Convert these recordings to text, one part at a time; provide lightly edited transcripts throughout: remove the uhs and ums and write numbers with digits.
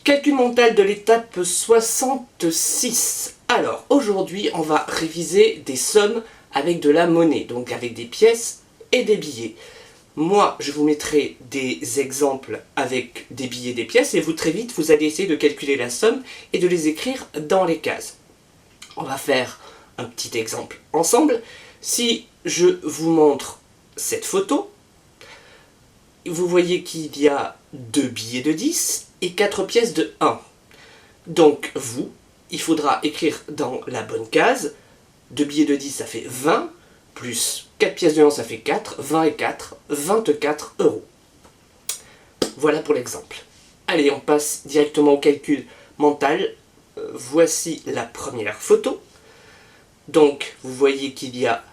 Calcul mental de l'étape 66. Alors, aujourd'hui, on va réviser des sommes avec de la monnaie, donc avec des pièces et des billets. Moi, je vous mettrai des exemples avec des billets et des pièces, et vous, très vite, vous allez essayer de calculer la somme et de les écrire dans les cases. On va faire un petit exemple ensemble. Si je vous montre cette photo, vous voyez qu'il y a 2 billets de 10 et 4 pièces de 1. Donc vous, il faudra écrire dans la bonne case, 2 billets de 10 ça fait 20, plus 4 pièces de 1 ça fait 4, 20 et 4, 24 euros. Voilà pour l'exemple. Allez, on passe directement au calcul mental. Voici la première photo. Donc vous voyez qu'il y a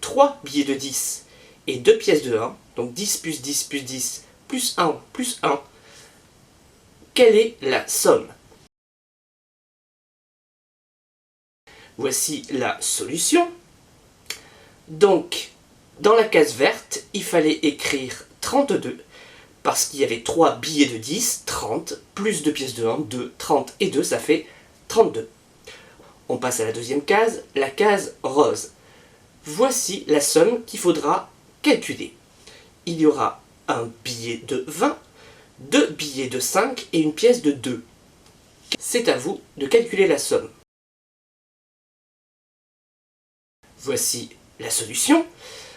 3 billets de 10 et 2 pièces de 1, donc 10 plus 10 plus 10 plus 1 plus 1. Quelle est la somme? Voici la solution. Donc, dans la case verte, il fallait écrire 32, parce qu'il y avait 3 billets de 10, 30, plus 2 pièces de 1, 2, 30 et 2, ça fait 32. On passe à la deuxième case, la case rose. Voici la somme qu'il faudra calculer. Il y aura un billet de 20, 2 billets de 5 et une pièce de 2. C'est à vous de calculer la somme. Voici la solution.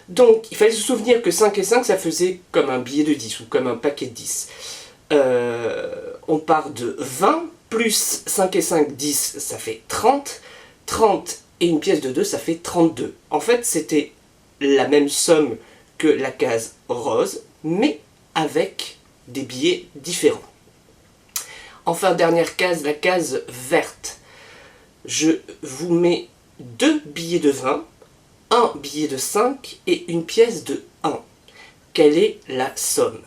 Donc, il fallait se souvenir que 5 et 5, ça faisait comme un billet de 10 ou comme un paquet de 10. On part de 20, plus 5 et 5, 10, ça fait 30. 30 et une pièce de 2, ça fait 32. En fait, c'était la même somme que la case rose, mais avec des billets différents. Enfin, dernière case, la case verte. Je vous mets 2 billets de 20, un billet de 5 et une pièce de 1. Quelle est la somme?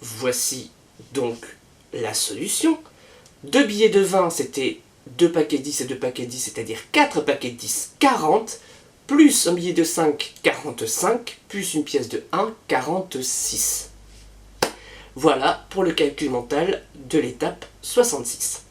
Voici donc la solution. 2 billets de 20, c'était 2 paquets de 10 et 2 paquets de 10, c'est-à-dire 4 paquets de 10, 40, plus un billet de 5, 45, plus une pièce de 1, 46. Voilà pour le calcul mental de l'étape 66.